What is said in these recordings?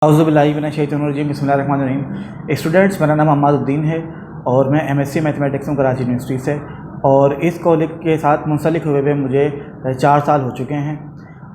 औज़ुबिल्लाहिमिनश्शैतानिर्रजीम बिस्मिल्लाहिर्रहमानिर्रहीम। स्टूडेंट्स, मेरा नाम अम्मादुद्दीन है और मैं एमएससी मैथमेटिक्स हूँ कराची यूनिवर्सिटी से। और इस कॉलेज के साथ मुंसलिक हुए मुझे 4 साल हो चुके हैं।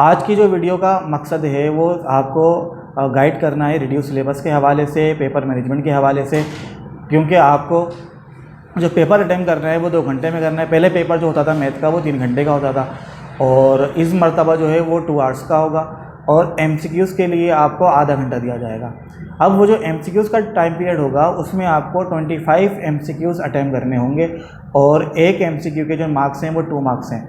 आज की जो वीडियो का मकसद है वो आपको गाइड करना है रिड्यूस सिलेबस के हवाले से, पेपर मैनेजमेंट के हवाले से, क्योंकि आपको जो पेपर अटेम्प्ट करना है वो 2 घंटे में करना है। पहले पेपर जो होता था मैथ का वो 3 घंटे का होता था और इस मरतबा जो है वो 2 आवर्स का होगा और एमसीक्यूज़ के लिए आपको आधा घंटा दिया जाएगा। अब वो जो एमसीक्यूज़ का टाइम पीरियड होगा उसमें आपको 25 एमसीक्यूज़ अटेम्प्ट करने होंगे और एक एमसीक्यू के जो मार्क्स हैं वो 2 मार्क्स हैं।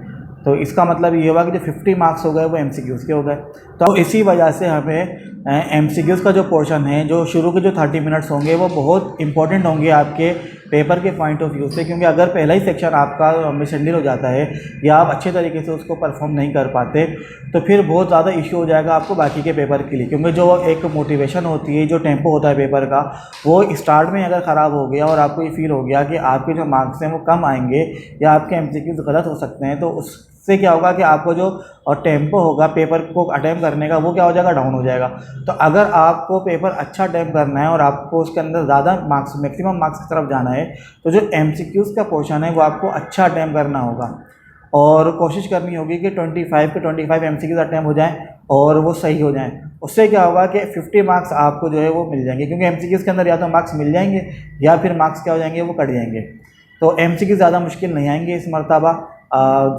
तो इसका मतलब ये हुआ कि जो 50 मार्क्स हो गए वो एमसीक्यूज़ के हो गए। तो इसी वजह से हमें एमसीक्यूज़ का जो पोर्शन है, जो शुरू के जो 30 मिनट्स होंगे वो बहुत इंपॉर्टेंट होंगे आपके पेपर के पॉइंट ऑफ व्यू से, क्योंकि अगर पहला ही सेक्शन आपका मिसहैंडल हो जाता है या आप अच्छे तरीके से उसको परफॉर्म नहीं कर पाते तो फिर बहुत ज़्यादा इशू हो जाएगा आपको बाकी के पेपर के लिए। क्योंकि जो एक मोटिवेशन होती है, जो टेम्पो होता है पेपर का, वो स्टार्ट में अगर ख़राब हो गया और आपको ये फील हो गया कि आपके जो मार्क्स हैं वो कम आएंगे या आपके एमसीक्यूज़ गलत हो सकते हैं, तो उससे क्या होगा कि आपको जो टेम्पो होगा पेपर को अटेम्प्ट करने का वो क्या हो जाएगा, डाउन हो जाएगा। तो अगर आपको पेपर अच्छा अटेम्प्ट करना है और आपको उसके अंदर ज़्यादा मार्क्स, मैक्सिमम मार्क्स की तरफ जाना है, तो जो एमसीक्यूज़ का पोर्शन है वो आपको अच्छा अटेम्प्ट करना होगा और कोशिश करनी होगी कि 25 के 25 एमसीक्यूज़ अटेम्प्ट हो जाएं और वो सही हो जाएं। उससे क्या होगा कि 50 मार्क्स आपको जो है वो मिल जाएंगे, क्योंकि एमसीक्यूज़ के अंदर या तो मार्क्स मिल जाएंगे या फिर मार्क्स क्या हो जाएंगे, वो कट जाएंगे। तो एमसीक्यू ज़्यादा मुश्किल नहीं आएंगे इस मरतबा।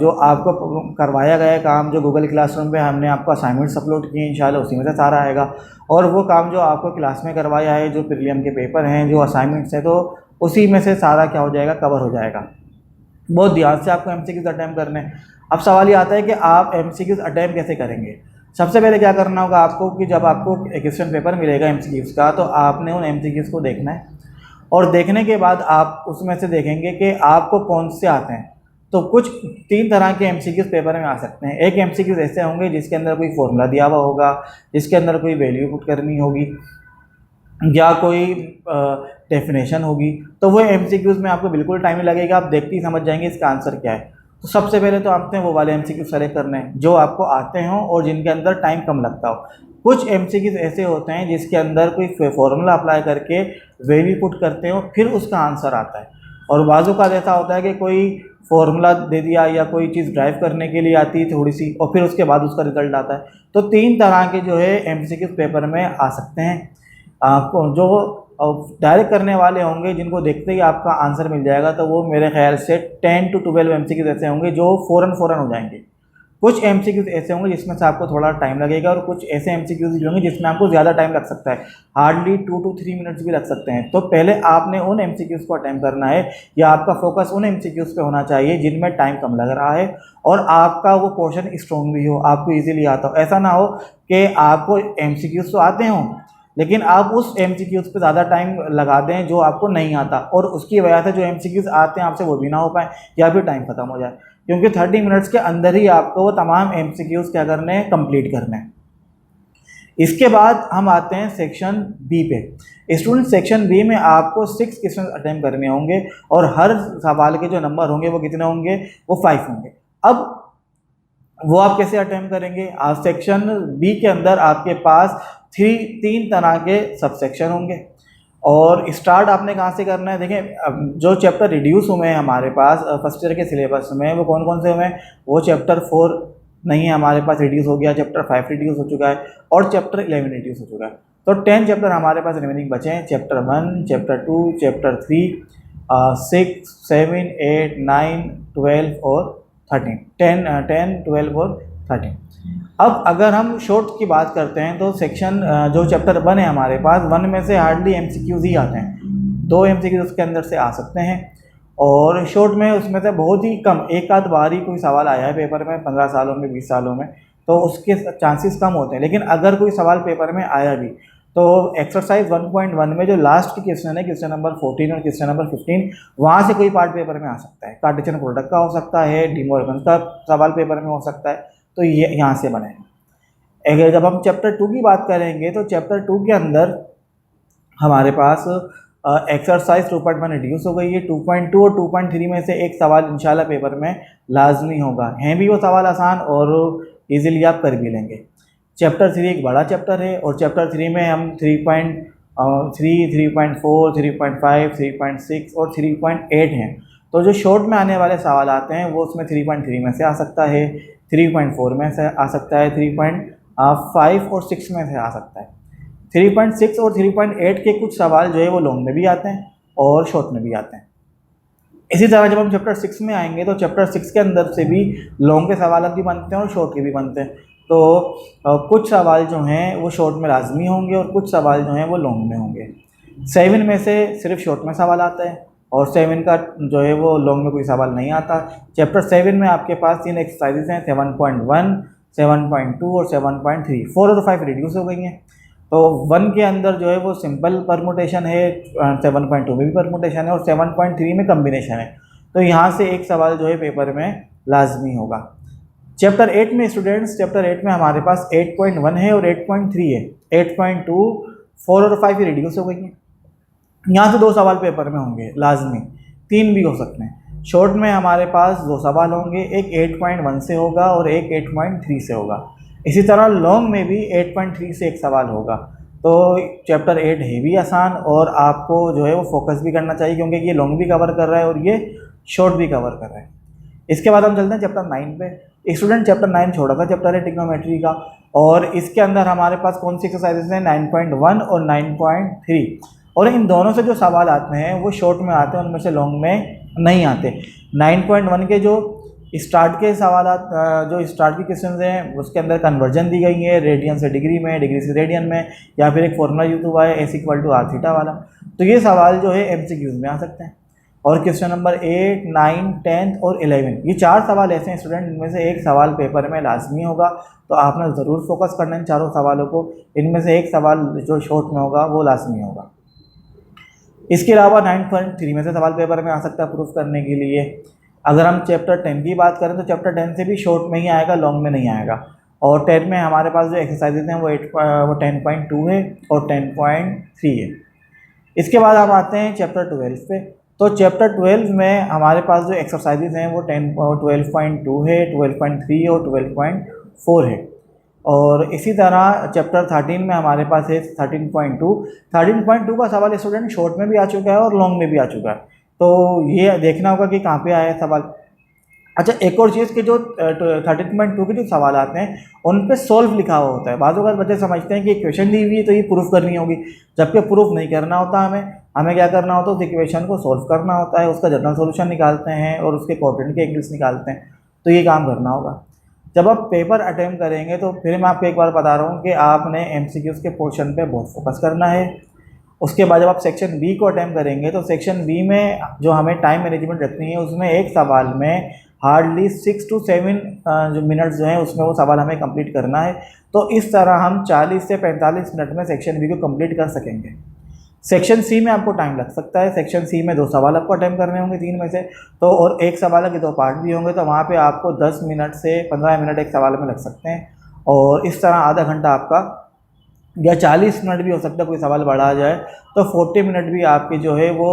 जो आपको करवाया गया काम, जो गूगल क्लासरूम पे हमने आपको असाइनमेंट्स अपलोड किए, इंशाल्लाह उसी में से सारा आएगा। और वो काम जो आपको क्लास में करवाया है, जो प्रीलिम के पेपर हैं, जो असाइनमेंट्स हैं, तो उसी में से सारा क्या हो जाएगा, कवर हो जाएगा। बहुत ध्यान से आपको एमसीक्यूज़ अटेम्प्ट करने हैं। अब सवाल ये आता है कि आप एमसीक्यूज़ अटेम्प्ट कैसे करेंगे। सबसे पहले क्या करना होगा आपको कि जब आपको एक क्वेश्चन पेपर मिलेगा एमसीक्यूज़ का, तो आपने उन एमसीक्यूज़ को देखना है और देखने के बाद आप उसमें से देखेंगे कि आपको कौन से आते हैं। तो कुछ 3 तरह के एमसीक्यूज़ पेपर में आ सकते हैं। एक एमसीक्यूज़ ऐसे होंगे जिसके अंदर कोई फॉर्मूला दिया हुआ होगा, जिसके अंदर कोई वैल्यू पुट करनी होगी या कोई डेफिनेशन होगी। तो वो एमसीक्यूज़ में आपको बिल्कुल टाइम नहीं लगेगा, आप देखते ही समझ जाएंगे इसका आंसर क्या है। तो सबसे पहले तो आपने वो वाले एमसीक्यू सेलेक्ट करने हैं जो आपको आते हों और जिनके अंदर टाइम कम लगता हो। कुछ एमसीक्यूज़ ऐसे होते हैं जिसके अंदर कोई फॉर्मूला अप्लाई करके वैल्यू पुट करते हो फिर उसका आंसर आता है, और बाज़ू का ऐसा होता है कि कोई फॉर्मूला दे दिया या कोई चीज़ ड्राइव करने के लिए आती है थोड़ी सी और फिर उसके बाद उसका रिजल्ट आता है। तो 3 तरह के जो है एमसीक्यूज़ पेपर में आ सकते हैं। आपको जो डायरेक्ट करने वाले होंगे जिनको देखते ही आपका आंसर मिल जाएगा, तो वो मेरे ख्याल से 10 to 12 एमसीक्यूज़ ऐसे होंगे जो फ़ौरन हो जाएंगे। कुछ एमसीक्यूज़ ऐसे होंगे जिसमें से आपको थोड़ा टाइम लगेगा और कुछ ऐसे एमसीक्यूज़ भी होंगे जिसमें आपको ज़्यादा टाइम लग सकता है, हार्डली 2 to 3 मिनट्स भी लग सकते हैं। तो पहले आपने उन एमसीक्यूज़ को अटेम्प्ट करना है या आपका फोकस उन एमसीक्यूज़ पे होना चाहिए जिनमें टाइम कम लग रहा है और आपका वो पोर्शन स्ट्रॉन्ग भी हो, आपको ईजिली आता हो। ऐसा ना हो कि आपको एमसीक्यूज़ तो आते हों लेकिन आप उस एमसीक्यूज़ पे ज़्यादा टाइम लगा दें जो आपको नहीं आता और उसकी वजह से जो एमसीक्यूज़ आते हैं आपसे वो भी ना हो पाए या फिर टाइम ख़त्म हो जाए, क्योंकि 30 मिनट्स के अंदर ही आपको वो तमाम एमसीक्यूज़ क्या करने हैं, कंप्लीट करने हैं। इसके बाद हम आते हैं सेक्शन बी पे। स्टूडेंट, सेक्शन बी में आपको 6 क्वेश्चन अटेम्प्ट करने होंगे और हर सवाल के जो नंबर होंगे वो कितने होंगे, वो 5 होंगे। अब वो आप कैसे अटेम्प्ट करेंगे। आज सेक्शन बी के अंदर आपके पास 3 तरह के सब सेक्शन होंगे और स्टार्ट आपने कहाँ से करना है। देखें, जो चैप्टर रिड्यूस हुए हैं हमारे पास फर्स्ट ईयर के सिलेबस में, वो कौन कौन से हुए हैं। वो चैप्टर 4 नहीं है हमारे पास, रिड्यूस हो गया। चैप्टर 5 रिड्यूस हो चुका है और चैप्टर 11 रिड्यूस हो चुका है। तो 10 चैप्टर हमारे पास रिमेनिंग बचे हैं। चैप्टर 1, चैप्टर 2, चैप्टर 3, 6, 7, 8, 9, 12 और 13। 10, 12 और 13। अब अगर हम शॉर्ट की बात करते हैं तो सेक्शन जो चैप्टर 1 है हमारे पास, 1 में से हार्डली एमसीक्यूज़ ही आते हैं। 2 एमसीक्यूज़ उसके अंदर से आ सकते हैं और शॉर्ट में उसमें से बहुत ही कम, एक आध बार ही कोई सवाल आया है पेपर में 15 सालों में, 20 सालों में, तो उसके चांसेस कम होते हैं। लेकिन अगर कोई सवाल पेपर में आया भी तो एक्सरसाइज 1.1 में जो लास्ट की क्वेश्चन है, क्वेश्चन नंबर 14 और क्वेश्चन नंबर 15, वहाँ से कोई पार्ट पेपर में आ सकता है। कार्टेशियन प्रोडक्ट का हो सकता है, डी मॉर्गन का सवाल पेपर में हो सकता है, तो ये यहाँ से बनेगा। अगर जब हम चैप्टर 2 की बात करेंगे तो चैप्टर 2 के अंदर हमारे पास एक्सरसाइज 2.1 रिड्यूस हो गई है। 2.2 और 2.3 में से एक सवाल इंशाल्लाह पेपर में लाजमी होगा। हैं भी वो सवाल आसान और इजीली आप कर भी लेंगे। चैप्टर 3 एक बड़ा चैप्टर है और चैप्टर 3 में हम 3.3, 3.4, 3.5, 3.6 और 3.8 हैं। तो जो शॉर्ट में आने वाले सवाल आते हैं वो उसमें 3.3 में से आ सकता है, 3.4 में से आ सकता है, 3.5 और 6 में से आ सकता है। 3.6 और 3.8 के कुछ सवाल जो है वो लॉन्ग में भी आते हैं और शॉर्ट में भी आते हैं। इसी तरह जब हम चैप्टर 6 में आएंगे तो चैप्टर 6 के अंदर से भी लॉन्ग के सवाल भी बनते हैं और शॉर्ट के भी बनते हैं। तो कुछ सवाल जो हैं वो शॉर्ट में लाजमी होंगे और कुछ सवाल जो हैं वो लॉन्ग में होंगे। 7 में से सिर्फ शॉर्ट में सवाल आता है और 7 का जो है वो लॉन्ग में कोई सवाल नहीं आता। चैप्टर 7 में आपके पास 3 एक्सरसाइजेज हैं, 7.1, 7.2 और 7.3। 4 और 5 रिड्यूस हो गई हैं। तो 1 के अंदर जो है वो सिंपल परमुटेशन है, 7.2 में भी परमुटेशन है और 7.3 में कम्बिनेशन है। तो यहाँ से एक सवाल जो है पेपर में लाजमी होगा। चैप्टर 8 में स्टूडेंट्स, चैप्टर 8 में हमारे पास 8.1 है और 8.3 है। 8.2, 4 और 5 रिड्यूस हो गई हैं। यहाँ से 2 सवाल पेपर में होंगे लाजमी, 3 भी हो सकते हैं। शॉर्ट में हमारे पास 2 सवाल होंगे, एक 8.1 से होगा और एक 8.3 से होगा। इसी तरह लॉन्ग में भी 8.3 से एक सवाल होगा। तो चैप्टर 8 है भी आसान और आपको जो है वो फोकस भी करना चाहिए क्योंकि ये लॉन्ग भी कवर कर रहा है और ये शॉर्ट भी कवर कर रहा है। इसके बाद हम चलते हैं चैप्टर 9 पे। स्टूडेंट चैप्टर 9 छोटा सा चैप्टर है ट्रिग्नोमेट्री का और इसके अंदर हमारे पास कौन सी एक्सरसाइजेज हैं, 9.1 और 9.3। और इन दोनों से जो सवाल आते हैं वो शॉर्ट में आते हैं, उनमें से लॉन्ग में नहीं आते। 9.1 के जो स्टार्ट के सवाल जो स्टार्ट की क्वेश्चन हैं उसके अंदर कन्वर्जन दी गई है, रेडियन से डिग्री में, डिग्री से रेडियन में, या फिर एक फॉर्मूला यूज हुआ है S=R थीटा वाला। तो ये सवाल जो है MCQs में आ सकते हैं। और क्वेश्चन नंबर 8, 9, 10 और 11, ये 4 सवाल ऐसे हैं स्टूडेंट इनमें से एक सवाल पेपर में लाजमी होगा। तो आपने ज़रूर फोकस करना है इन चारों सवालों को। इनमें से एक सवाल जो शॉर्ट में होगा वो लाजमी होगा। इसके अलावा 9.3 में से सवाल पेपर में आ सकता है प्रूफ करने के लिए। अगर हम चैप्टर 10 की बात करें तो चैप्टर 10 से भी शॉर्ट में ही आएगा, लॉन्ग में नहीं आएगा। और 10 में हमारे पास जो एक्सरसाइजेज हैं वो 10.2 है और 10.3 है। इसके बाद हम आते हैं चैप्टर 12 पे। तो चैप्टर 12 में हमारे पास जो एक्सरसाइजेज हैं वो 12.2 है, 12.3 और 12.4 है। और इसी तरह चैप्टर 13 में हमारे पास है 13.2। 13.2 का सवाल स्टूडेंट शॉर्ट में भी आ चुका है और लॉन्ग में भी आ चुका है। तो ये देखना होगा कि कहाँ पे आया है सवाल। अच्छा, एक और चीज़ कि जो 13.2 के जो सवाल आते हैं उन पे सॉल्व लिखा हुआ होता है। बाज़ बार बच्चे समझते हैं कि क्वेश्चन दी हुई है तो ये प्रूफ करनी होगी, जबकि प्रूफ नहीं करना होता। हमें क्या करना होता है, उस इक्वेशन को सॉल्व करना होता है, उसका जनरल सॉल्यूशन निकालते हैं और उसके कोऑर्डिनेट के एंगल्स निकालते हैं। तो ये काम करना होगा। जब आप पेपर अटेम्प्ट करेंगे तो फिर मैं आपको एक बार बता रहा हूँ कि आपने MCQs के पोर्शन पे बहुत फोकस करना है। उसके बाद जब आप सेक्शन बी को अटेम्प्ट करेंगे तो सेक्शन बी में जो हमें टाइम मैनेजमेंट रखनी है उसमें एक सवाल में हार्डली 6 to 7 जो मिनट्स जो हैं उसमें वो सवाल हमें कंप्लीट करना है। तो इस तरह हम 40 से 45 मिनट में सेक्शन बी को कंप्लीट कर सकेंगे। सेक्शन सी में आपको टाइम लग सकता है। सेक्शन सी में 2 सवाल आपको अटेम्प्ट करने होंगे 3 में से, तो और एक सवाल के 2 पार्ट भी होंगे। तो वहाँ पे आपको 10 मिनट से 15 मिनट एक सवाल में लग सकते हैं और इस तरह आधा घंटा आपका या 40 मिनट भी हो सकता है, कोई सवाल बढ़ा जाए तो 40 मिनट भी आपके जो है वो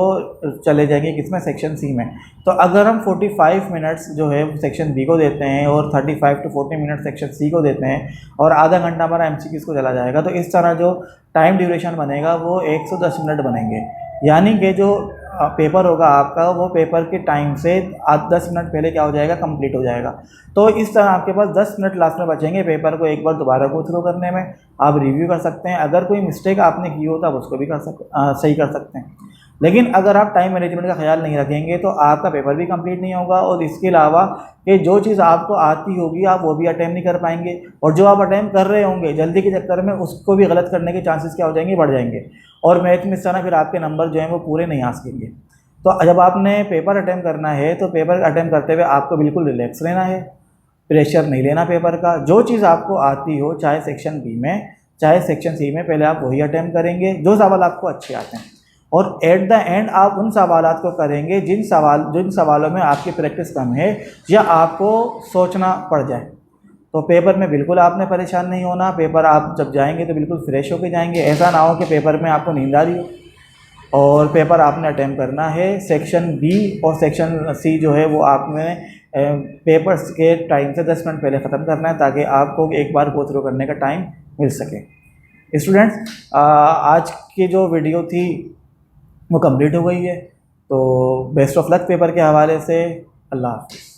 चले जाएंगे किसमें, सेक्शन सी में। तो अगर हम 45 मिनट्स जो है सेक्शन बी को देते हैं और 35 to 40 मिनट सेक्शन सी को देते हैं और आधा घंटा हमारा MCQs को चला जाएगा, तो इस तरह जो टाइम ड्यूरेशन बनेगा वो 110 मिनट बनेंगे। यानी कि जो पेपर होगा आपका वो पेपर के टाइम से 10 मिनट पहले क्या हो जाएगा, कंप्लीट हो जाएगा। तो इस तरह आपके पास 10 मिनट लास्ट में बचेंगे पेपर को एक बार दोबारा गो थ्रू करने में। आप रिव्यू कर सकते हैं, अगर कोई मिस्टेक आपने की हो तो आप उसको भी सही कर सकते हैं। लेकिन अगर आप टाइम मैनेजमेंट का ख्याल नहीं रखेंगे तो आपका पेपर भी कंप्लीट नहीं होगा और इसके अलावा कि जो चीज़ आपको आती होगी आप वो भी अटेम्प्ट नहीं कर पाएंगे और जो आप अटेम्प्ट कर रहे होंगे जल्दी के चक्कर में उसको भी गलत करने के चांसेस क्या हो जाएंगे, बढ़ जाएंगे और मैथ में इस तरह फिर आपके नंबर जो हैं वो पूरे नहीं आ सकेंगे। तो जब आपने पेपर अटेम्प्ट करना है तो पेपर अटेम्प्ट करते हुए आपको बिल्कुल रिलैक्स रहना है, प्रेशर नहीं लेना पेपर का। जो चीज़ आपको आती हो चाहे सेक्शन बी में चाहे सेक्शन सी में, पहले आप वही अटेम्प्ट करेंगे जो सवाल आपको अच्छे आते हैं और एट द एंड आप उन सवालात को करेंगे जिन सवालों में आपकी प्रैक्टिस कम है या आपको सोचना पड़ जाए। तो पेपर में बिल्कुल आपने परेशान नहीं होना। पेपर आप जब जाएंगे तो बिल्कुल फ्रेश होकर जाएंगे। ऐसा ना हो कि पेपर में आपको नींद आ रही हो। और पेपर आपने अटेम्प्ट करना है। सेक्शन बी और सेक्शन सी जो है वो आपने पेपर्स के टाइम से 10 मिनट पहले ख़त्म करना है ताकि आपको एक बार गो थ्रू करने का टाइम मिल सके। स्टूडेंट्स, आज की जो वीडियो थी वो कंप्लीट हो गई है, तो बेस्ट ऑफ लक पेपर के हवाले से। अल्लाह हाफ़िज़।